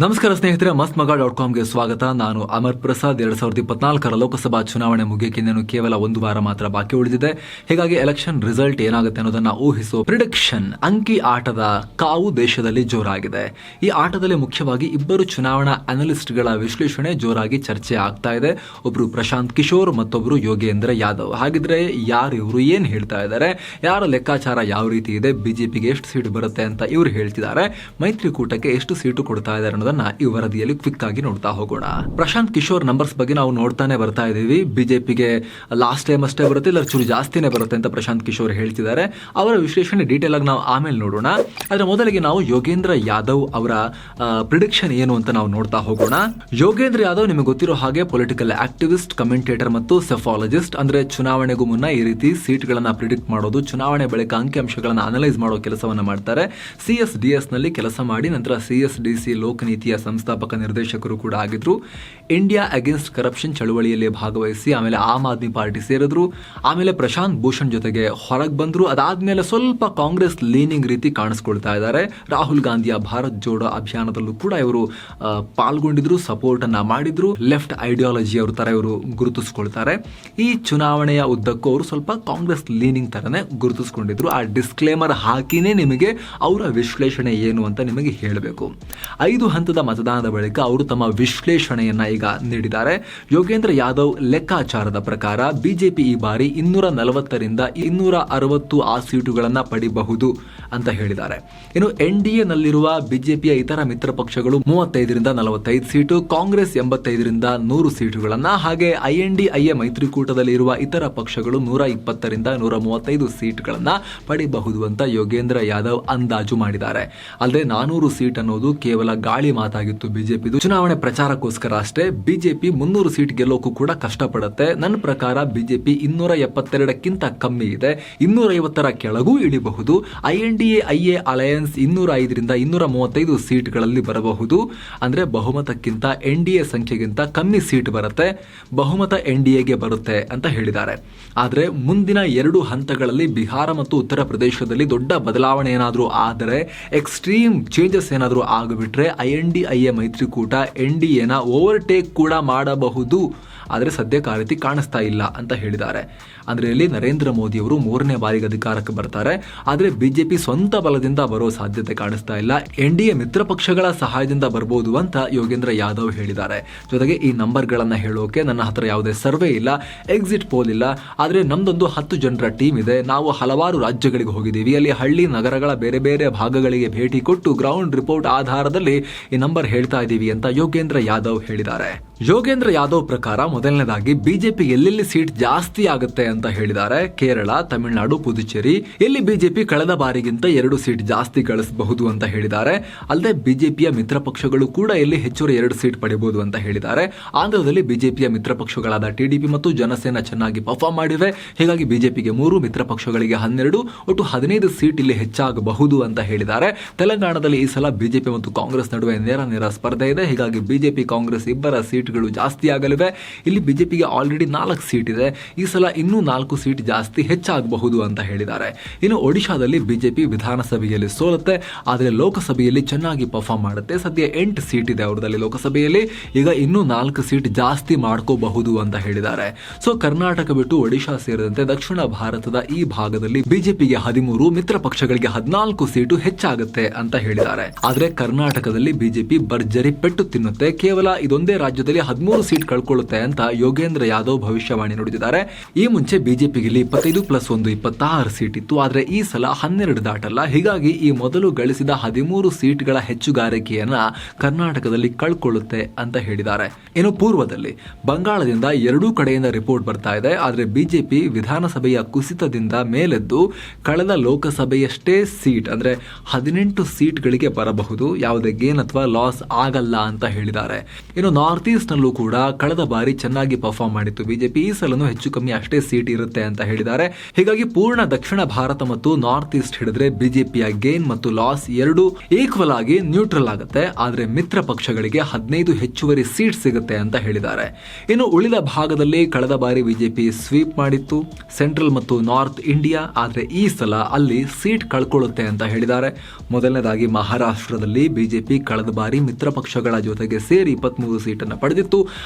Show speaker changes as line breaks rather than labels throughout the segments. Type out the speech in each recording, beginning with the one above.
ನಮಸ್ಕಾರ ಸ್ನೇಹಿತರೆ, mastmaga.comಗೆ ಸ್ವಾಗತ. ನಾನು ಅಮರ್ ಪ್ರಸಾದ್. 2024ರ ಲೋಕಸಭಾ ಚುನಾವಣೆ ಮುಗಿಯಕ್ಕೆ ಇನ್ನೇನು ಕೇವಲ ಒಂದು ವಾರ ಮಾತ್ರ ಬಾಕಿ ಉಳಿದಿದೆ. ಹೀಗಾಗಿ ಎಲೆಕ್ಷನ್ ರಿಸಲ್ಟ್ ಏನಾಗುತ್ತೆ ಅನ್ನೋದನ್ನ ಊಹಿಸೋ ಪ್ರಿಡಿಕ್ಷನ್ ಅಂಕಿ ಆಟದ ಕಾವು ದೇಶದಲ್ಲಿ ಜೋರಾಗಿದೆ. ಈ ಆಟದಲ್ಲಿ ಮುಖ್ಯವಾಗಿ ಇಬ್ಬರು ಚುನಾವಣಾ ಅನಲಿಸ್ಟ್ಗಳ ವಿಶ್ಲೇಷಣೆ ಜೋರಾಗಿ ಚರ್ಚೆ ಆಗ್ತಾ ಇದೆ. ಒಬ್ರು ಪ್ರಶಾಂತ್ ಕಿಶೋರ್, ಮತ್ತೊಬ್ರು ಯೋಗೇಂದ್ರ ಯಾದವ್. ಹಾಗಿದ್ರೆ ಯಾರು ಇವರು, ಏನ್ ಹೇಳ್ತಾ ಇದ್ದಾರೆ, ಯಾರ ಲೆಕ್ಕಾಚಾರ ಯಾವ ರೀತಿ ಇದೆ, ಬಿಜೆಪಿಗೆ ಎಷ್ಟು ಸೀಟು ಬರುತ್ತೆ ಅಂತ ಇವರು ಹೇಳ್ತಿದ್ದಾರೆ, ಮೈತ್ರಿಕೂಟಕ್ಕೆ ಎಷ್ಟು ಸೀಟು ಕೊಡ್ತಾ ಇದ್ದಾರೆ ಅನ್ನೋದನ್ನ ಈ ವರದಿಯಲ್ಲಿ ಕ್ವಿಕ್ ಆಗಿ ನೋಡ್ತಾ ಹೋಗೋಣ. ಪ್ರಶಾಂತ್ ಕಿಶೋರ್ ನಂಬರ್ಸ್ ಬಗ್ಗೆ ನಾವು ನೋಡ್ತಾನೆ ಬರ್ತಾ ಇದೀವಿ. ಬಿಜೆಪಿಗೆ ಲಾಸ್ಟ್ ಟೈಮ್ ಅಷ್ಟೇ ಬರುತ್ತೆ, ಇಲ್ಲ ಚೂರು ಜಾಸ್ತಿನೇ ಬರುತ್ತೆ ಅಂತ ಪ್ರಶಾಂತ್ ಕಿಶೋರ್ ಹೇಳ್ತಿದ್ದಾರೆ. ಅವರ ವಿಶ್ಲೇಷಣೆ ಡೀಟೇಲ್ ಆಗಿ ನಾವು ಆಮೇಲೆ ನೋಡೋಣ. ಆದ್ರೆ ಮೊದಲಿಗೆ ನಾವು ಯೋಗೇಂದ್ರ ಯಾದವ್ ಅವರ ಪ್ರಿಡಿಕ್ಷನ್ ಏನು ಅಂತ ನಾವು ನೋಡ್ತಾ ಹೋಗೋಣ. ಯೋಗೇಂದ್ರ ಯಾದವ್ ನಿಮಗೆ ಗೊತ್ತಿರೋ ಹಾಗೆ ಪೊಲಿಟಿಕಲ್ ಆಕ್ಟಿವಿಸ್ಟ್, ಕಮೆಂಟೇಟರ್ ಮತ್ತು ಸೆಫಾಲಜಿಸ್ಟ್. ಅಂದ್ರೆ ಚುನಾವಣೆಗೂ ಮುನ್ನ ಈ ರೀತಿ ಸೀಟ್ಗಳನ್ನ ಪ್ರಿಡಿಕ್ಟ್ ಮಾಡೋದು, ಚುನಾವಣೆ ಬಳಿಕ ಅಂಕಿಅಂಶಗಳನ್ನ ಅನಲೈಸ್ ಮಾಡೋ ಕೆಲಸವನ್ನ ಮಾಡ್ತಾರೆ. CSDS ನಲ್ಲಿ ಕೆಲಸ ಮಾಡಿ ನಂತರ CSDC ಲೋಕನೀತಿಯ ಸಂಸ್ಥಾಪಕ ನಿರ್ದೇಶಕರು ಕೂಡ ಆಗಿದ್ರು. ಇಂಡಿಯಾ ಅಗೇನ್ಸ್ಟ್ ಕರಪ್ಷನ್ ಚಳವಳಿಯಲ್ಲಿ ಭಾಗವಹಿಸಿ ಆಮೇಲೆ ಆಮ್ ಆದ್ಮಿ ಪಾರ್ಟಿ ಸೇರಿದ್ರು. ಆಮೇಲೆ ಪ್ರಶಾಂತ್ ಭೂಷಣ್ ಜೊತೆಗೆ ಹೊರಗೆ ಬಂದ್ರು. ಅದಾದ್ಮೇಲೆ ಸ್ವಲ್ಪ ಕಾಂಗ್ರೆಸ್ ಲೀನಿಂಗ್ ರೀತಿ ಕಾಣಿಸ್ಕೊಳ್ತಾ ಇದ್ದಾರೆ. ರಾಹುಲ್ ಗಾಂಧಿಯ ಭಾರತ್ ಜೋಡೋ ಅಭಿಯಾನದಲ್ಲೂ ಕೂಡ ಇವರು ಪಾಲ್ಗೊಂಡಿದ್ರು, ಸಪೋರ್ಟ್ ಅನ್ನ ಮಾಡಿದ್ರು. ಲೆಫ್ಟ್ ಐಡಿಯಾಲಜಿ ಅವ್ರ ತರ ಇವರು ಗುರುತಿಸ್ಕೊಳ್ತಾರೆ. ಈ ಚುನಾವಣೆಯ ಉದ್ದಕ್ಕೂ ಅವರು ಸ್ವಲ್ಪ ಕಾಂಗ್ರೆಸ್ ಲೀನಿಂಗ್ ತರನೇ ಗುರುತಿಸ್ಕೊಂಡಿದ್ರು. ಆ ಡಿಸ್ಕ್ಲೇಮರ್ ಹಾಕಿನೇ ನಿಮಗೆ ಅವರ ವಿಶ್ಲೇಷಣೆ ಏನು ಅಂತ ನಿಮಗೆ ಹೇಳಬೇಕು. 5 ಹಂತದ ಮತದಾನದ ಬಳಿಕ ಅವರು ತಮ್ಮ ವಿಶ್ಲೇಷಣೆಯನ್ನ ಈಗ ನೀಡಿದ್ದಾರೆ. ಯೋಗೇಂದ್ರ ಯಾದವ್ ಲೆಕ್ಕಾಚಾರದ ಪ್ರಕಾರ ಬಿಜೆಪಿ ಈ ಬಾರಿ 240ರಿಂದ 260 ಆ ಸೀಟುಗಳನ್ನ ಪಡಿಬಹುದು ಅಂತ ಹೇಳಿದ್ದಾರೆ. ಇನ್ನು NDA ನಲ್ಲಿರುವ ಬಿಜೆಪಿಯ ಇತರ ಮಿತ್ರ ಪಕ್ಷಗಳು 35ರಿಂದ 45 ಸೀಟು, ಕಾಂಗ್ರೆಸ್ 85ರಿಂದ 100 ಸೀಟುಗಳನ್ನ, ಹಾಗೆ INDIA ಮೈತ್ರಿಕೂಟದಲ್ಲಿ ಇರುವ ಇತರ ಪಕ್ಷಗಳು 120ರಿಂದ 135 ಸೀಟ್ಗಳನ್ನ ಪಡಿಬಹುದು ಅಂತ ಯೋಗೇಂದ್ರ ಯಾದವ್ ಅಂದಾಜು ಮಾಡಿದ್ದಾರೆ. ಅಲ್ಲದೆ 400 ಸೀಟ್ ಅನ್ನೋದು ಕೇವಲ ಗಾಳಿ ಮಾತಾಗಿತ್ತು ಬಿಜೆಪಿದು. ಚುನಾವಣೆ ಪ್ರಚಾರಕ್ಕೋಸ್ಕರ ಅಷ್ಟೇ. ಬಿಜೆಪಿ 300 ಸೀಟ್ ಗೆಲ್ಲೋಕು ಕೂಡ ಕಷ್ಟಪಡುತ್ತೆ. ನನ್ನ ಪ್ರಕಾರ ಬಿಜೆಪಿ 272ಕ್ಕಿಂತ ಕಮ್ಮಿ ಇದೆ, 250ರ ಕೆಳಗೂ ಇಳಿಬಹುದು. INDIA ಅಲಯನ್ಸ್ 205ರಿಂದ 235 ಸೀಟ್ಗಳಲ್ಲಿ ಬರಬಹುದು. ಅಂದ್ರೆ ಬಹುಮತಕ್ಕಿಂತ NDA ಸಂಖ್ಯೆಗಿಂತ ಕಮ್ಮಿ ಸೀಟ್ ಬರುತ್ತೆ, ಬಹುಮತ NDAಗೆ ಬರುತ್ತೆ ಅಂತ ಹೇಳಿದ್ದಾರೆ. ಆದ್ರೆ ಮುಂದಿನ 2 ಹಂತಗಳಲ್ಲಿ ಬಿಹಾರ ಮತ್ತು ಉತ್ತರ ಪ್ರದೇಶದಲ್ಲಿ ದೊಡ್ಡ ಬದಲಾವಣೆ ಏನಾದರೂ ಆದರೆ, ಎಕ್ಸ್ಟ್ರೀಮ್ ಚೇಂಜಸ್ ಏನಾದರೂ ಆಗಿಬಿಟ್ರೆ INDIA ಮೈತ್ರಿಕೂಟ NDAನ ಓವರ್ಟೇಕ್ ಕೂಡ ಮಾಡಬಹುದು. ಆದರೆ ಸದ್ಯಕ್ಕೆ ಆ ರೀತಿ ಕಾಣಿಸ್ತಾ ಇಲ್ಲ ಅಂತ ಹೇಳಿದ್ದಾರೆ. ಅಂದ್ರೆ ಇಲ್ಲಿ ನರೇಂದ್ರ ಮೋದಿ ಅವರು 3ನೇ ಬಾರಿಗೆ ಅಧಿಕಾರಕ್ಕೆ ಬರ್ತಾರೆ. ಆದ್ರೆ ಬಿಜೆಪಿ ಸ್ವಂತ ಬಲದಿಂದ ಬರೋ ಸಾಧ್ಯತೆ ಕಾಣಿಸ್ತಾ ಇಲ್ಲ. NDA ಮಿತ್ರ ಪಕ್ಷಗಳ ಸಹಾಯದಿಂದ ಬರಬಹುದು ಅಂತ ಯೋಗೇಂದ್ರ ಯಾದವ್ ಹೇಳಿದ್ದಾರೆ. ಜೊತೆಗೆ ಈ ನಂಬರ್ಗಳನ್ನ ಹೇಳೋಕೆ ನನ್ನ ಹತ್ರ ಯಾವುದೇ ಸರ್ವೆ ಇಲ್ಲ, ಎಕ್ಸಿಟ್ ಪೋಲ್ ಇಲ್ಲ. ಆದ್ರೆ ನಮ್ದೊಂದು 10 ಜನರ ಟೀಮ್ ಇದೆ. ನಾವು ಹಲವಾರು ರಾಜ್ಯಗಳಿಗೆ ಹೋಗಿದ್ದೀವಿ. ಅಲ್ಲಿ ಹಳ್ಳಿ ನಗರಗಳ ಬೇರೆ ಬೇರೆ ಭಾಗಗಳಿಗೆ ಭೇಟಿ ಕೊಟ್ಟು ಗ್ರೌಂಡ್ ರಿಪೋರ್ಟ್ ಆಧಾರದಲ್ಲಿ ಈ ನಂಬರ್ ಹೇಳ್ತಾ ಇದ್ದೀವಿ ಅಂತ ಯೋಗೇಂದ್ರ ಯಾದವ್ ಹೇಳಿದ್ದಾರೆ. ಯೋಗೇಂದ್ರ ಯಾದವ್ ಪ್ರಕಾರ ಮೊದಲನೇದಾಗಿ ಬಿಜೆಪಿ ಎಲ್ಲೆಲ್ಲಿ ಸೀಟ್ ಜಾಸ್ತಿ ಆಗುತ್ತೆ ಅಂತ ಹೇಳಿದ್ದಾರೆ. ಕೇರಳ, ತಮಿಳುನಾಡು, ಪುದುಚೇರಿ ಇಲ್ಲಿ ಬಿಜೆಪಿ ಕಳೆದ ಬಾರಿಗಿಂತ 2 ಸೀಟ್ ಜಾಸ್ತಿ ಗಳಿಸಬಹುದು ಅಂತ ಹೇಳಿದ್ದಾರೆ. ಅಲ್ಲದೆ ಬಿಜೆಪಿಯ ಮಿತ್ರ ಪಕ್ಷಗಳು ಕೂಡ ಇಲ್ಲಿ ಹೆಚ್ಚುವರಿ 2 ಸೀಟ್ ಪಡೆಯಬಹುದು ಅಂತ ಹೇಳಿದ್ದಾರೆ. ಆಂಧ್ರದಲ್ಲಿ ಬಿಜೆಪಿಯ ಮಿತ್ರ ಪಕ್ಷಗಳಾದ TDP ಮತ್ತು ಜನಸೇನಾ ಚೆನ್ನಾಗಿ ಪರ್ಫಾರ್ಮ್ ಮಾಡಿವೆ. ಹೀಗಾಗಿ ಬಿಜೆಪಿಗೆ 3, ಮಿತ್ರ ಪಕ್ಷಗಳಿಗೆ 12, ಒಟ್ಟು 15 ಸೀಟ್ ಇಲ್ಲಿ ಹೆಚ್ಚಾಗಬಹುದು ಅಂತ ಹೇಳಿದ್ದಾರೆ. ತೆಲಂಗಾಣದಲ್ಲಿ ಈ ಸಲ ಬಿಜೆಪಿ ಮತ್ತು ಕಾಂಗ್ರೆಸ್ ನಡುವೆ ನೇರ ಸ್ಪರ್ಧೆ ಇದೆ. ಹೀಗಾಗಿ ಬಿಜೆಪಿ ಕಾಂಗ್ರೆಸ್ ಇಬ್ಬರ ಸೀಟ್ಗಳು ಜಾಸ್ತಿ ಆಗಲಿವೆ. ಇಲ್ಲಿ ಬಿಜೆಪಿಗೆ ಆಲ್ರೆಡಿ 4 ಸೀಟ್ ಇದೆ. ಈ ಸಲ ಇನ್ನೂ 4 ಸೀಟ್ ಜಾಸ್ತಿ ಹೆಚ್ಚಾಗಬಹುದು ಅಂತ ಹೇಳಿದ್ದಾರೆ. ಇನ್ನು ಒಡಿಶಾದಲ್ಲಿ ಬಿಜೆಪಿ ವಿಧಾನಸಭೆಯಲ್ಲಿ ಸೋಲುತ್ತೆ, ಆದರೆ ಲೋಕಸಭೆಯಲ್ಲಿ ಚೆನ್ನಾಗಿ ಪರ್ಫಾರ್ಮ್ ಮಾಡುತ್ತೆ. ಸದ್ಯ 8 ಸೀಟ್ ಇದೆ ಅವರದಲ್ಲಿ ಲೋಕಸಭೆಯಲ್ಲಿ. ಈಗ ಇನ್ನೂ 4 ಸೀಟ್ ಜಾಸ್ತಿ ಮಾಡ್ಕೋಬಹುದು ಅಂತ ಹೇಳಿದ್ದಾರೆ. ಸೊ ಕರ್ನಾಟಕ ಬಿಟ್ಟು ಒಡಿಶಾ ಸೇರಿದಂತೆ ದಕ್ಷಿಣ ಭಾರತದ ಈ ಭಾಗದಲ್ಲಿ ಬಿಜೆಪಿಗೆ 13, ಮಿತ್ರ ಪಕ್ಷಗಳಿಗೆ 14 ಸೀಟು ಹೆಚ್ಚಾಗುತ್ತೆ ಅಂತ ಹೇಳಿದ್ದಾರೆ. ಆದ್ರೆ ಕರ್ನಾಟಕದಲ್ಲಿ ಬಿಜೆಪಿ ಭರ್ಜರಿ ಪೆಟ್ಟು ತಿನ್ನುತ್ತೆ. ಕೇವಲ ಇದೊಂದೇ ರಾಜ್ಯದಲ್ಲಿ 13 ಸೀಟ್ ಕಳ್ಕೊಳ್ಳುತ್ತೆ ಅಂತ ಯೋಗೇಂದ್ರ ಯಾದವ್ ಭವಿಷ್ಯವಾಣಿ ನುಡಿದಿದ್ದಾರೆ. ಈ ಮುಂಚೆ ಬಿಜೆಪಿಗೆ 25+1 26 ಸೀಟ್ ಇತ್ತು. ಆದ್ರೆ ಈ ಸಲ 12 ದಾಟಲ್ಲ. ಹೀಗಾಗಿ ಈ ಮೊದಲು ಗಳಿಸಿದ 13 ಸೀಟ್ಗಳ ಹೆಚ್ಚುಗಾರಿಕೆಯನ್ನ ಕರ್ನಾಟಕದಲ್ಲಿ ಕಳ್ಕೊಳ್ಳುತ್ತೆ ಅಂತ ಹೇಳಿದ್ದಾರೆ. ಇನ್ನು ಪೂರ್ವದಲ್ಲಿ ಬಂಗಾಳದಿಂದ 2 ಕಡೆಯಿಂದ ರಿಪೋರ್ಟ್ ಬರ್ತಾ ಇದೆ. ಆದ್ರೆ ಬಿಜೆಪಿ ವಿಧಾನಸಭೆಯ ಕುಸಿತದಿಂದ ಮೇಲೆದ್ದು ಕಳೆದ ಲೋಕಸಭೆಯಷ್ಟೇ ಸೀಟ್ ಅಂದ್ರೆ 18 ಸೀಟ್ಗಳಿಗೆ ಬರಬಹುದು. ಯಾವುದೇ ಗೇನ್ ಅಥವಾ ಲಾಸ್ ಆಗಲ್ಲ ಅಂತ ಹೇಳಿದ್ದಾರೆ. ಇನ್ನು ನಾರ್ತ್ ಈಸ್ಟ್ ನಲ್ಲೂ ಕೂಡ ಕಳೆದ ಬಾರಿ ಚೆನ್ನಾಗಿ ಪರ್ಫಾರ್ಮ್ ಮಾಡಿತ್ತು ಬಿಜೆಪಿ. ಈ ಸಲನೂ ಹೆಚ್ಚು ಕಮ್ಮಿ ಅಷ್ಟೇ ಸೀಟ್ ಇರುತ್ತೆ ಅಂತ ಹೇಳಿದ್ದಾರೆ. ಹೀಗಾಗಿ ಪೂರ್ಣ ದಕ್ಷಿಣ ಭಾರತ ಮತ್ತು ನಾರ್ತ್ ಈಸ್ಟ್ ಹಿಡಿದ್ರೆ ಬಿಜೆಪಿಯ ಗೇನ್ ಮತ್ತು ಲಾಸ್ ಎರಡು ಈಕ್ವಲ್ ಆಗಿ ನ್ಯೂಟ್ರಲ್ ಆಗುತ್ತೆ. ಆದ್ರೆ ಮಿತ್ರ ಪಕ್ಷಗಳಿಗೆ 15 ಹೆಚ್ಚುವರಿ ಸೀಟ್ ಸಿಗುತ್ತೆ ಅಂತ ಹೇಳಿದ್ದಾರೆ. ಇನ್ನು ಉಳಿದ ಭಾಗದಲ್ಲಿ ಕಳೆದ ಬಾರಿ ಬಿಜೆಪಿ ಸ್ವೀಪ್ ಮಾಡಿತ್ತು ಸೆಂಟ್ರಲ್ ಮತ್ತು ನಾರ್ತ್ ಇಂಡಿಯಾ. ಆದ್ರೆ ಈ ಸಲ ಅಲ್ಲಿ ಸೀಟ್ ಕಳ್ಕೊಳ್ಳುತ್ತೆ ಅಂತ ಹೇಳಿದ್ದಾರೆ. ಮೊದಲನೇದಾಗಿ ಮಹಾರಾಷ್ಟ್ರದಲ್ಲಿ ಬಿಜೆಪಿ ಕಳೆದ ಬಾರಿ ಮಿತ್ರ ಪಕ್ಷಗಳ ಜೊತೆಗೆ ಸೇರಿ 23 ಸೀಟನ್ನು ಪಡೆದಿತ್ತು.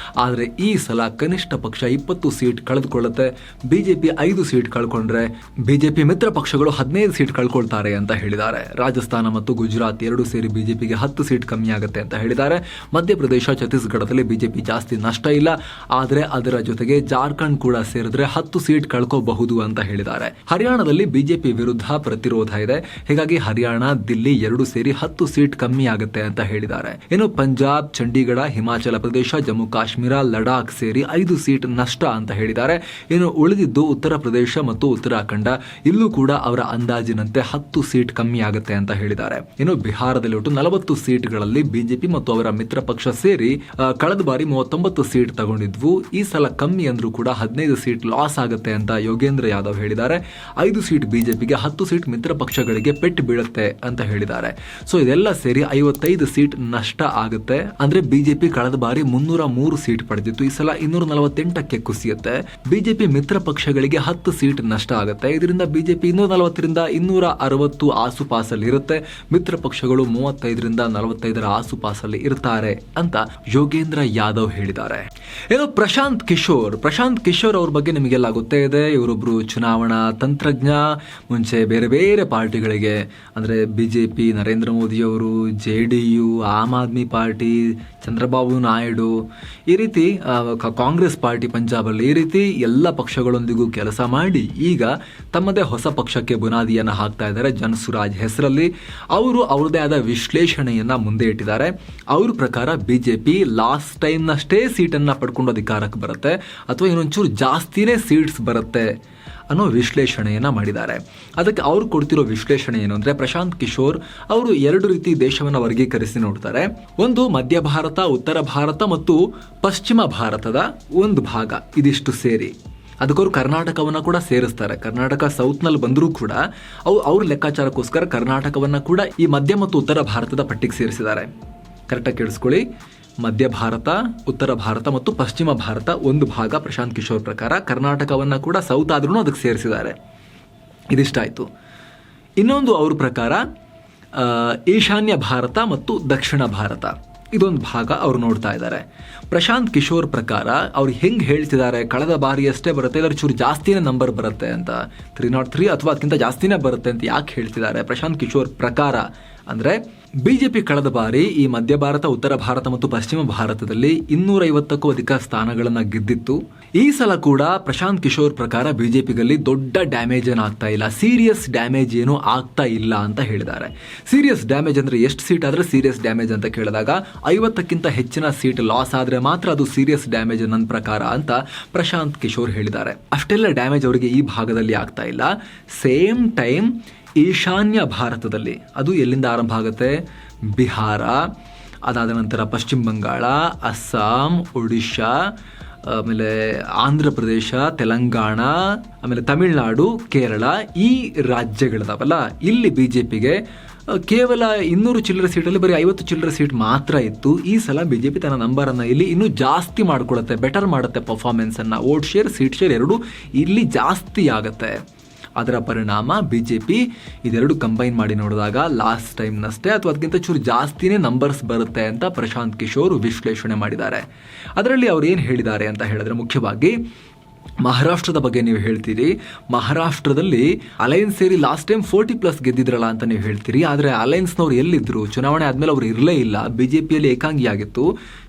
ಆದರೆ ಈ ಸಲ ಕನಿಷ್ಠ ಪಕ್ಷ 20 ಸೀಟ್ ಕಳೆದುಕೊಳ್ಳುತ್ತೆ. ಬಿಜೆಪಿ 5 ಸೀಟ್ ಕಳ್ಕೊಂಡ್ರೆ ಬಿಜೆಪಿ ಮಿತ್ರ ಪಕ್ಷಗಳು 15 ಸೀಟ್ ಕಳ್ಕೊಳ್ತಾರೆ ಅಂತ ಹೇಳಿದ್ದಾರೆ. ರಾಜಸ್ಥಾನ ಮತ್ತು ಗುಜರಾತ್ ಎರಡು ಸೇರಿ ಬಿಜೆಪಿಗೆ 10 ಸೀಟ್ ಕಮ್ಮಿ ಆಗುತ್ತೆ ಅಂತ ಹೇಳಿದ್ದಾರೆ. ಮಧ್ಯಪ್ರದೇಶ, ಛತ್ತೀಸ್ಗಢದಲ್ಲಿ ಬಿಜೆಪಿ ಜಾಸ್ತಿ ನಷ್ಟ ಇಲ್ಲ. ಆದರೆ ಅದರ ಜೊತೆಗೆ ಜಾರ್ಖಂಡ್ ಕೂಡ ಸೇರಿದ್ರೆ 10 ಸೀಟ್ ಕಳ್ಕೋಬಹುದು ಅಂತ ಹೇಳಿದ್ದಾರೆ. ಹರಿಯಾಣದಲ್ಲಿ ಬಿಜೆಪಿ ವಿರುದ್ಧ ಪ್ರತಿರೋಧ ಇದೆ. ಹೀಗಾಗಿ ಹರಿಯಾಣ, ದಿಲ್ಲಿ ಎರಡು ಸೇರಿ 10 ಸೀಟ್ ಕಮ್ಮಿ ಆಗುತ್ತೆ ಅಂತ ಹೇಳಿದ್ದಾರೆ. ಇನ್ನು ಪಂಜಾಬ್, ಚಂಡೀಗಢ, ಹಿಮಾಚಲ ಪ್ರದೇಶ, ಜಮ್ಮು ಕಾಶ್ಮೀರ, ಲಡಾಖ್ ಸೇರಿ 5 ಸೀಟ್ ನಷ್ಟ ಅಂತ ಹೇಳಿದ್ದಾರೆ. ಇನ್ನು ಉಳಿದಿದ್ದು ಉತ್ತರ ಪ್ರದೇಶ ಮತ್ತು ಉತ್ತರಾಖಂಡ, ಇಲ್ಲೂ ಕೂಡ ಅವರ ಅಂದಾಜಿನಂತೆ 10 ಸೀಟ್ ಕಮ್ಮಿ ಆಗುತ್ತೆ ಅಂತ ಹೇಳಿದ್ದಾರೆ. ಇನ್ನು ಬಿಹಾರದಲ್ಲಿ ಒಟ್ಟು 40 ಸೀಟ್ಗಳಲ್ಲಿ ಬಿಜೆಪಿ ಮತ್ತು ಅವರ ಮಿತ್ರ ಪಕ್ಷ ಸೇರಿ ಕಳೆದ ಬಾರಿ 39 ಸೀಟ್ ತಗೊಂಡಿದ್ವು. ಈ ಸಲ ಕಮ್ಮಿ ಅಂದ್ರೂ ಕೂಡ 15 ಸೀಟ್ ಲಾಸ್ ಆಗುತ್ತೆ ಅಂತ ಯೋಗೇಂದ್ರ ಯಾದವ್ ಹೇಳಿದ್ದಾರೆ. 5 ಸೀಟ್ ಬಿಜೆಪಿಗೆ, 10 ಸೀಟ್ ಮಿತ್ರ ಪಕ್ಷಗಳಿಗೆ ಪೆಟ್ಟು ಬೀಳುತ್ತೆ ಅಂತ ಹೇಳಿದ್ದಾರೆ. ಸೊ ಇದೆಲ್ಲ ಸೇರಿ 55 ಸೀಟ್ ನಷ್ಟ ಆಗುತ್ತೆ. ಅಂದ್ರೆ ಬಿಜೆಪಿ ಕಳೆದ ಬಾರಿ 303 ಸೀಟ್ ಪಡೆದಿತ್ತು. ಈ ಸಲ 248ಕ್ಕೆ ಕುಸಿಯುತ್ತೆ. ಬಿಜೆಪಿ ಮಿತ್ರ ಪಕ್ಷಗಳಿಗೆ 10 ಸೀಟ್ ನಷ್ಟ ಆಗುತ್ತೆ. ಇದರಿಂದ ಬಿಜೆಪಿ 240ರಿಂದ 260 ಆಸುಪಾಸಲ್ಲಿ ಇರುತ್ತೆ. ಮಿತ್ರ ಪಕ್ಷಗಳು 35ರಿಂದ 45ರ ಆಸುಪಾಸಲ್ಲಿ ಇರ್ತಾರೆ ಅಂತ ಯೋಗೇಂದ್ರ ಯಾದವ್ ಹೇಳಿದ್ದಾರೆ. ಏನೋ ಪ್ರಶಾಂತ್ ಕಿಶೋರ್ ಅವ್ರ ಬಗ್ಗೆ ನಿಮಗೆಲ್ಲ ಗೊತ್ತೇ ಇದೆ. ಇವರೊಬ್ರು ಚುನಾವಣಾ ತಂತ್ರಜ್ಞ. ಮುಂಚೆ ಬೇರೆ ಬೇರೆ ಪಾರ್ಟಿಗಳಿಗೆ ಅಂದ್ರೆ ಬಿಜೆಪಿ, ನರೇಂದ್ರ ಮೋದಿ ಅವರು, JDU, ಆಮ್ ಆದ್ಮಿ ಪಾರ್ಟಿ, ಚಂದ್ರಬಾಬು ನಾಯ್ಡು, ಈ ರೀತಿ ಕಾಂಗ್ರೆಸ್ ಪಾರ್ಟಿ ಪಂಜಾಬಲ್ಲಿ, ಈ ರೀತಿ ಎಲ್ಲ ಪಕ್ಷಗಳೊಂದಿಗೂ ಕೆಲಸ ಮಾಡಿ ಈಗ ತಮ್ಮದೇ ಹೊಸ ಪಕ್ಷಕ್ಕೆ ಬುನಾದಿಯನ್ನು ಹಾಕ್ತಾ ಇದ್ದಾರೆ ಜನಸುರಾಜ್ ಹೆಸರಲ್ಲಿ. ಅವರು ಅವ್ರದೇ ಆದ ವಿಶ್ಲೇಷಣೆಯನ್ನ ಮುಂದೆ ಇಟ್ಟಿದ್ದಾರೆ. ಅವ್ರ ಪ್ರಕಾರ ಬಿಜೆಪಿ ಲಾಸ್ಟ್ ಟೈಮ್ನಷ್ಟೇ ಸೀಟನ್ನು ಪಡ್ಕೊಂಡು ಅಧಿಕಾರಕ್ಕೆ ಬರುತ್ತೆ ಅಥವಾ ಇನ್ನೊಂಚೂರು ಜಾಸ್ತಿನೇ ಸೀಟ್ಸ್ ಬರುತ್ತೆ ಅನ್ನೋ ವಿಶ್ಲೇಷಣೆಯನ್ನ ಮಾಡಿದ್ದಾರೆ. ಅದಕ್ಕೆ ಅವ್ರು ಕೊಡ್ತಿರೋ ವಿಶ್ಲೇಷಣೆ ಏನು ಅಂದ್ರೆ, ಪ್ರಶಾಂತ್ ಕಿಶೋರ್ ಅವರು 2 ರೀತಿ ದೇಶವನ್ನು ವರ್ಗೀಕರಿಸಿ ನೋಡ್ತಾರೆ. ಒಂದು ಮಧ್ಯ ಭಾರತ, ಉತ್ತರ ಭಾರತ ಮತ್ತು ಪಶ್ಚಿಮ ಭಾರತದ ಒಂದು ಭಾಗ, ಇದಿಷ್ಟು ಸೇರಿ ಅದಕ್ಕವರು ಕರ್ನಾಟಕವನ್ನ ಕೂಡ ಸೇರಿಸ್ತಾರೆ. ಕರ್ನಾಟಕ ಸೌತ್ನಲ್ಲಿ ಬಂದರೂ ಕೂಡ ಅವ್ರ ಲೆಕ್ಕಾಚಾರಕ್ಕೋಸ್ಕರ ಕರ್ನಾಟಕವನ್ನ ಕೂಡ ಈ ಮಧ್ಯ ಮತ್ತು ಉತ್ತರ ಭಾರತದ ಪಟ್ಟಿಗೆ ಸೇರಿಸಿದ್ದಾರೆ. ಕರೆಕ್ಟಾಗಿ ಕೇಳಿಸ್ಕೊಳ್ಳಿ. ಮಧ್ಯ ಭಾರತ, ಉತ್ತರ ಭಾರತ ಮತ್ತು ಪಶ್ಚಿಮ ಭಾರತ ಒಂದು ಭಾಗ ಪ್ರಶಾಂತ್ ಕಿಶೋರ್ ಪ್ರಕಾರ. ಕರ್ನಾಟಕವನ್ನು ಕೂಡ ಸೌತ್ ಆದ್ರೂ ಅದಕ್ಕೆ ಸೇರಿಸಿದ್ದಾರೆ. ಇದಿಷ್ಟಾಯಿತು. ಇನ್ನೊಂದು ಅವ್ರ ಪ್ರಕಾರ ಈಶಾನ್ಯ ಭಾರತ ಮತ್ತು ದಕ್ಷಿಣ ಭಾರತ, ಇದೊಂದು ಭಾಗ ಅವ್ರು ನೋಡ್ತಾ ಇದ್ದಾರೆ. ಪ್ರಶಾಂತ್ ಕಿಶೋರ್ ಪ್ರಕಾರ ಅವ್ರು ಹೆಂಗೆ ಹೇಳ್ತಿದ್ದಾರೆ, ಕಳೆದ ಬಾರಿ ಅಷ್ಟೇ ಬರುತ್ತೆ, ಇಲ್ಲರ ಚೂರು ಜಾಸ್ತಿನೇ ನಂಬರ್ ಬರುತ್ತೆ ಅಂತ, 303 ಅಥವಾ ಅದಕ್ಕಿಂತ ಜಾಸ್ತಿನೇ ಬರುತ್ತೆ ಅಂತ ಯಾಕೆ ಹೇಳ್ತಿದ್ದಾರೆ ಪ್ರಶಾಂತ್ ಕಿಶೋರ್ ಪ್ರಕಾರ ಅಂದರೆ, ಬಿಜೆಪಿ ಕಳೆದ ಬಾರಿ ಈ ಮಧ್ಯ ಭಾರತ, ಉತ್ತರ ಭಾರತ ಮತ್ತು ಪಶ್ಚಿಮ ಭಾರತದಲ್ಲಿ 250ಕ್ಕೂ ಅಧಿಕ ಸ್ಥಾನಗಳನ್ನು ಗೆದ್ದಿತ್ತು. ಈ ಸಲ ಕೂಡ ಪ್ರಶಾಂತ್ ಕಿಶೋರ್ ಪ್ರಕಾರ ಬಿಜೆಪಿಗಲ್ಲಿ ದೊಡ್ಡ ಡ್ಯಾಮೇಜ್ ಏನು ಆಗ್ತಾ ಇಲ್ಲ, ಸೀರಿಯಸ್ ಡ್ಯಾಮೇಜ್ ಏನು ಆಗ್ತಾ ಇಲ್ಲ ಅಂತ ಹೇಳಿದ್ದಾರೆ. ಸೀರಿಯಸ್ ಡ್ಯಾಮೇಜ್ ಅಂದರೆ ಎಷ್ಟು ಸೀಟ್ ಆದರೆ ಸೀರಿಯಸ್ ಡ್ಯಾಮೇಜ್ ಅಂತ ಕೇಳಿದಾಗ 50ಕ್ಕಿಂತ ಹೆಚ್ಚಿನ ಸೀಟ್ ಲಾಸ್ ಆದರೆ ಮಾತ್ರ ಅದು ಸೀರಿಯಸ್ ಡ್ಯಾಮೇಜ್ ನನ್ನ ಪ್ರಕಾರ ಅಂತ ಪ್ರಶಾಂತ್ ಕಿಶೋರ್ ಹೇಳಿದ್ದಾರೆ. ಅಷ್ಟೆಲ್ಲ ಡ್ಯಾಮೇಜ್ ಅವರಿಗೆ ಈ ಭಾಗದಲ್ಲಿ ಆಗ್ತಾ ಇಲ್ಲ. ಸೇಮ್ ಟೈಮ್ ಈಶಾನ್ಯ ಭಾರತದಲ್ಲಿ, ಅದು ಎಲ್ಲಿಂದ ಆರಂಭ ಆಗುತ್ತೆ, ಬಿಹಾರ, ಅದಾದ ನಂತರ ಪಶ್ಚಿಮ ಬಂಗಾಳ, ಅಸ್ಸಾಂ, ಒಡಿಶಾ, ಆಮೇಲೆ ಆಂಧ್ರ ಪ್ರದೇಶ, ತೆಲಂಗಾಣ, ಆಮೇಲೆ ತಮಿಳುನಾಡು, ಕೇರಳ, ಈ ರಾಜ್ಯಗಳಿದಾವಲ್ಲ, ಇಲ್ಲಿ ಬಿಜೆಪಿಗೆ ಕೇವಲ 200 ಚಿಲ್ಲರೆ ಸೀಟಲ್ಲಿ ಬರೀ 50 ಚಿಲ್ಲರೆ ಸೀಟ್ ಮಾತ್ರ ಇತ್ತು. ಈ ಸಲ ಬಿಜೆಪಿ ತನ್ನ ನಂಬರನ್ನು ಇಲ್ಲಿ ಇನ್ನೂ ಜಾಸ್ತಿ ಮಾಡಿಕೊಡುತ್ತೆ, ಬೆಟರ್ ಮಾಡುತ್ತೆ ಪರ್ಫಾರ್ಮೆನ್ಸನ್ನು. ವೋಟ್ ಶೇರ್, ಸೀಟ್ ಶೇರ್ ಎರಡೂ ಇಲ್ಲಿ ಜಾಸ್ತಿ ಆಗುತ್ತೆ. ಅದರ ಪರಿಣಾಮ ಬಿಜೆಪಿ ಇದೆರಡು ಕಂಬೈನ್ ಮಾಡಿ ನೋಡಿದಾಗ ಲಾಸ್ಟ್ ಟೈಮ್ನಷ್ಟೇ ಅಥವಾ ಅದಕ್ಕಿಂತ ಚೂರು ಜಾಸ್ತಿನೇ ನಂಬರ್ಸ್ ಬರುತ್ತೆ ಅಂತ ಪ್ರಶಾಂತ್ ಕಿಶೋರ್ ವಿಶ್ಲೇಷಣೆ ಮಾಡಿದ್ದಾರೆ. ಅದರಲ್ಲಿ ಅವ್ರು ಏನು ಹೇಳಿದ್ದಾರೆ ಅಂತ ಹೇಳಿದ್ರೆ, ಮುಖ್ಯವಾಗಿ ಮಹಾರಾಷ್ಟ್ರದ ಬಗ್ಗೆ ನೀವು ಹೇಳ್ತೀರಿ. ಮಹಾರಾಷ್ಟ್ರದಲ್ಲಿ ಅಲಯನ್ಸ್ ಸೇರಿ ಲಾಸ್ಟ್ ಟೈಮ್ 40+ ಗೆದ್ದಿದ್ರಲ್ಲ ಅಂತ ನೀವು ಹೇಳ್ತೀರಿ. ಆದರೆ ಅಲಯನ್ಸ್ನವ್ರು ಎಲ್ಲಿದ್ದರು? ಚುನಾವಣೆ ಆದಮೇಲೆ ಅವ್ರು ಇರಲೇ ಇಲ್ಲ. ಬಿಜೆಪಿಯಲ್ಲಿ ಏಕಾಂಗಿಯಾಗಿತ್ತು.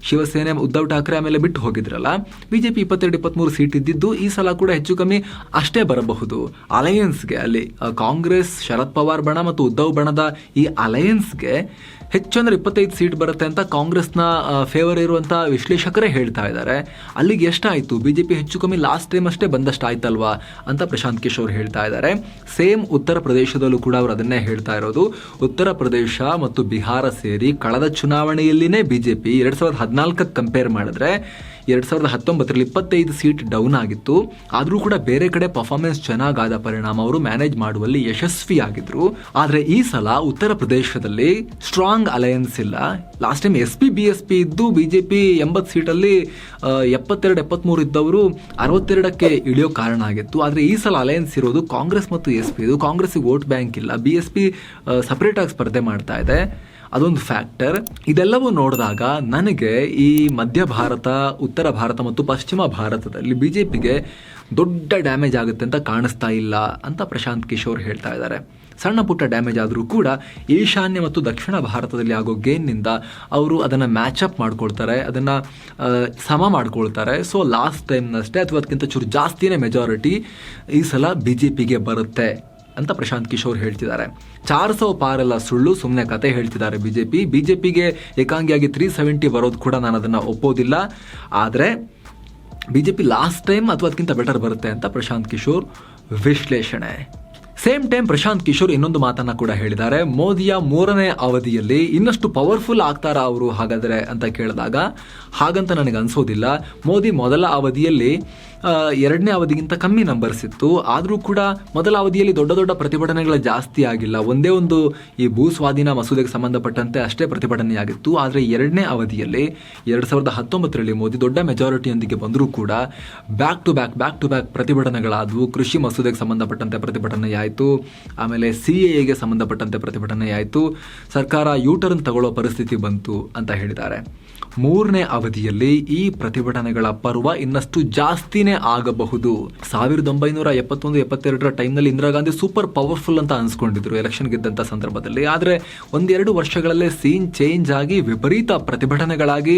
ಶಿವಸೇನೆ, ಉದ್ಧವ್ ಠಾಕ್ರೆ ಆಮೇಲೆ ಬಿಟ್ಟು ಹೋಗಿದ್ರಲ್ಲ. ಬಿಜೆಪಿ 22-23 ಸೀಟ್ ಇದ್ದಿದ್ದು ಈ ಸಲ ಕೂಡ ಹೆಚ್ಚು ಕಮ್ಮಿ ಅಷ್ಟೇ ಬರಬಹುದು. ಅಲಯನ್ಸ್ಗೆ ಅಲ್ಲಿ ಕಾಂಗ್ರೆಸ್, ಶರದ್ ಪವಾರ್ ಬಣ ಮತ್ತು ಉದ್ಧವ್ ಬಣದ ಈ ಅಲಯನ್ಸ್ಗೆ ಹೆಚ್ಚು ಅಂದ್ರೆ 25 ಸೀಟ್ ಬರುತ್ತೆ ಅಂತ ಕಾಂಗ್ರೆಸ್ನ ಫೇವರ್ ಇರುವಂತ ವಿಶ್ಲೇಷಕರೇ ಹೇಳ್ತಾ ಇದ್ದಾರೆ. ಅಲ್ಲಿಗೆ ಎಷ್ಟಾಯ್ತು, ಬಿಜೆಪಿ ಹೆಚ್ಚು ಕಮ್ಮಿ ಲಾಸ್ಟ್ ಟೈಮ್ ಅಷ್ಟೇ ಬಂದಷ್ಟು ಆಯ್ತಲ್ವಾ ಅಂತ ಪ್ರಶಾಂತ್ ಕಿಶೋರ್ ಹೇಳ್ತಾ ಇದ್ದಾರೆ. ಸೇಮ್ ಉತ್ತರ ಪ್ರದೇಶದಲ್ಲೂ ಕೂಡ ಅವರು ಅದನ್ನೇ ಹೇಳ್ತಾ ಇರೋದು. ಉತ್ತರ ಪ್ರದೇಶ ಮತ್ತು ಬಿಹಾರ ಸೇರಿ ಕಳೆದ ಚುನಾವಣೆಯಲ್ಲಿನೇ ಬಿಜೆಪಿ 2014 ಕಂಪೇರ್ ಮಾಡಿದ್ರೆ 2019ರಲ್ಲಿ 25 ಸೀಟ್ ಡೌನ್ ಆಗಿತ್ತು. ಆದರೂ ಕೂಡ ಬೇರೆ ಕಡೆ ಪರ್ಫಾರ್ಮೆನ್ಸ್ ಚೆನ್ನಾಗಾದ ಪರಿಣಾಮ ಅವರು ಮ್ಯಾನೇಜ್ ಮಾಡುವಲ್ಲಿ ಯಶಸ್ವಿಯಾಗಿದ್ರು. ಆದರೆ ಈ ಸಲ ಉತ್ತರ ಪ್ರದೇಶದಲ್ಲಿ ಸ್ಟ್ರಾಂಗ್ ಅಲಯನ್ಸ್ ಇಲ್ಲ. ಲಾಸ್ಟ್ ಟೈಮ್ SP BSP ಇದ್ದು ಬಿಜೆಪಿ 80 ಸೀಟಲ್ಲಿ 72-73 ಇದ್ದವರು 62ಕ್ಕೆ ಇಳಿಯೋ ಕಾರಣ ಆಗಿತ್ತು. ಆದರೆ ಈ ಸಲ ಅಲಯನ್ಸ್ ಇರೋದು ಕಾಂಗ್ರೆಸ್ ಮತ್ತು SP. ಇದು ಕಾಂಗ್ರೆಸ್ಗೆ ವೋಟ್ ಬ್ಯಾಂಕ್ ಇಲ್ಲ. BSP ಸಪರೇಟ್ ಆಗಿ ಸ್ಪರ್ಧೆ ಮಾಡ್ತಾ ಇದೆ, ಅದೊಂದು ಫ್ಯಾಕ್ಟರ್. ಇದೆಲ್ಲವೂ ನೋಡಿದಾಗ ನನಗೆ ಈ ಮಧ್ಯ ಭಾರತ, ಉತ್ತರ ಭಾರತ ಮತ್ತು ಪಶ್ಚಿಮ ಭಾರತದಲ್ಲಿ ಬಿಜೆಪಿಗೆ ದೊಡ್ಡ ಡ್ಯಾಮೇಜ್ ಆಗುತ್ತೆ ಅಂತ ಕಾಣಿಸ್ತಾ ಇಲ್ಲ ಅಂತ ಪ್ರಶಾಂತ್ ಕಿಶೋರ್ ಹೇಳ್ತಾ ಇದ್ದಾರೆ. ಸಣ್ಣ ಪುಟ್ಟ ಡ್ಯಾಮೇಜ್ ಆದರೂ ಕೂಡ ಈಶಾನ್ಯ ಮತ್ತು ದಕ್ಷಿಣ ಭಾರತದಲ್ಲಿ ಆಗೋ ಗೇನ್ನಿಂದ ಅವರು ಅದನ್ನು ಮ್ಯಾಚಪ್ ಮಾಡ್ಕೊಳ್ತಾರೆ, ಅದನ್ನು ಸಮ ಮಾಡ್ಕೊಳ್ತಾರೆ. ಸೊ ಲಾಸ್ಟ್ ಟೈಮ್ನಷ್ಟೇ ಅಥವಾ ಅದಕ್ಕಿಂತ ಚೂರು ಜಾಸ್ತಿನೇ ಮೆಜಾರಿಟಿ ಈ ಸಲ ಬಿಜೆಪಿಗೆ ಬರುತ್ತೆ ಅಂತ ಪ್ರಶಾಂತ್ ಕಿಶೋರ್ ಹೇಳ್ತಿದ್ದಾರೆ. 400 ಪಾರೆಲ್ಲ ಸುಳ್ಳು, ಸುಮ್ಮನೆ ಕತೆ ಹೇಳ್ತಿದ್ದಾರೆ ಬಿಜೆಪಿಗೆ ಏಕಾಂಗಿಯಾಗಿ 370 ಬರೋದು ಕೂಡ ನಾನು ಅದನ್ನು ಒಪ್ಪೋದಿಲ್ಲ. ಆದರೆ ಬಿಜೆಪಿ ಲಾಸ್ಟ್ ಟೈಮ್ ಅಥವಾ ಅದಕ್ಕಿಂತ ಬೆಟರ್ ಬರುತ್ತೆ ಅಂತ ಪ್ರಶಾಂತ್ ಕಿಶೋರ್ ವಿಶ್ಲೇಷಣೆ. ಸೇಮ್ ಟೈಮ್ ಪ್ರಶಾಂತ್ ಕಿಶೋರ್ ಇನ್ನೊಂದು ಮಾತನ್ನ ಕೂಡ ಹೇಳಿದ್ದಾರೆ. ಮೋದಿಯ 3ನೇ ಅವಧಿಯಲ್ಲಿ ಇನ್ನಷ್ಟು ಪವರ್ಫುಲ್ ಆಗ್ತಾರಾ ಅವರು ಹಾಗಾದರೆ ಅಂತ ಕೇಳಿದಾಗ ಹಾಗಂತ ನನಗೆ ಅನ್ಸೋದಿಲ್ಲ. ಮೋದಿ ಮೊದಲ ಅವಧಿಯಲ್ಲಿ 2ನೇ ಅವಧಿಗಿಂತ ಕಮ್ಮಿ ನಂಬರ್ಸ್ ಇತ್ತು. ಆದರೂ ಕೂಡ ಮೊದಲ ಅವಧಿಯಲ್ಲಿ ದೊಡ್ಡ ದೊಡ್ಡ ಪ್ರತಿಭಟನೆಗಳು ಜಾಸ್ತಿ ಆಗಿಲ್ಲ. ಒಂದೇ ಒಂದು ಈ ಭೂ ಸ್ವಾಧೀನ ಮಸೂದೆಗೆ ಸಂಬಂಧಪಟ್ಟಂತೆ ಅಷ್ಟೇ ಪ್ರತಿಭಟನೆಯಾಗಿತ್ತು. ಆದರೆ 2ನೇ ಅವಧಿಯಲ್ಲಿ 2019ರಲ್ಲಿ ಮೋದಿ ದೊಡ್ಡ ಮೆಜಾರಿಟಿಯೊಂದಿಗೆ ಬಂದರೂ ಕೂಡ ಬ್ಯಾಕ್ ಟು ಬ್ಯಾಕ್ ಪ್ರತಿಭಟನೆಗಳಾದವು. ಕೃಷಿ ಮಸೂದೆಗೆ ಸಂಬಂಧಪಟ್ಟಂತೆ ಪ್ರತಿಭಟನೆ ಆಯಿತು, ಆಮೇಲೆ CAAಗೆ ಸಂಬಂಧಪಟ್ಟಂತೆ ಪ್ರತಿಭಟನೆ ಆಯಿತು, ಸರ್ಕಾರ ಯೂಟರ್ನ್ ತಗೊಳ್ಳೋ ಪರಿಸ್ಥಿತಿ ಬಂತು ಅಂತ ಹೇಳಿದ್ದಾರೆ. 3ನೇ ಅವಧಿಯಲ್ಲಿ ಈ ಪ್ರತಿಭಟನೆಗಳ ಪರ್ವ ಇನ್ನಷ್ಟು ಜಾಸ್ತಿನೇ ಆಗಬಹುದು. 1971-72ರ ಟೈಮ್ನಲ್ಲಿ ಇಂದಿರಾ ಗಾಂಧಿ ಸೂಪರ್ ಪವರ್ಫುಲ್ ಅಂತ ಅನ್ಸ್ಕೊಂಡಿದ್ರು ಎಲೆಕ್ಷನ್ ಗೆದ್ದಂಥ ಸಂದರ್ಭದಲ್ಲಿ. ಆದರೆ 1-2 ವರ್ಷಗಳಲ್ಲೇ ಸೀನ್ ಚೇಂಜ್ ಆಗಿ ವಿಪರೀತ ಪ್ರತಿಭಟನೆಗಳಾಗಿ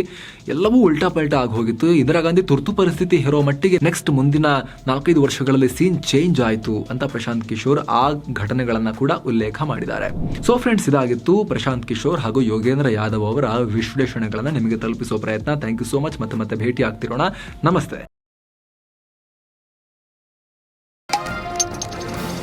ಎಲ್ಲವೂ ಉಲ್ಟಾ ಪಲ್ಟಾ ಆಗಿ ಹೋಗಿತ್ತು. ಇಂದಿರಾ ಗಾಂಧಿ ತುರ್ತು ಪರಿಸ್ಥಿತಿ ಹೇರೋ ಮಟ್ಟಿಗೆ ನೆಕ್ಸ್ಟ್ ಮುಂದಿನ 4-5 ವರ್ಷಗಳಲ್ಲಿ ಸೀನ್ ಚೇಂಜ್ ಆಯಿತು ಅಂತ ಪ್ರಶಾಂತ್ ಕಿಶೋರ್ ಆ ಘಟನೆಗಳನ್ನ ಕೂಡ ಉಲ್ಲೇಖ ಮಾಡಿದ್ದಾರೆ. ಸೊ ಫ್ರೆಂಡ್ಸ್, ಇದಾಗಿತ್ತು ಪ್ರಶಾಂತ್ ಕಿಶೋರ್ ಹಾಗೂ ಯೋಗೇಂದ್ರ ಯಾದವ್ ಅವರ ವಿಶ್ಲೇಷಣೆಗಳನ್ನು ನಿಮಗೆ ತಲುಪಿಸೋ ಪ್ರಯತ್ನ. Thank you so much. ಮತ್ತೆ ಭೇಟಿ ಆಗ್ತಿರೋಣ. ನಮಸ್ತೆ.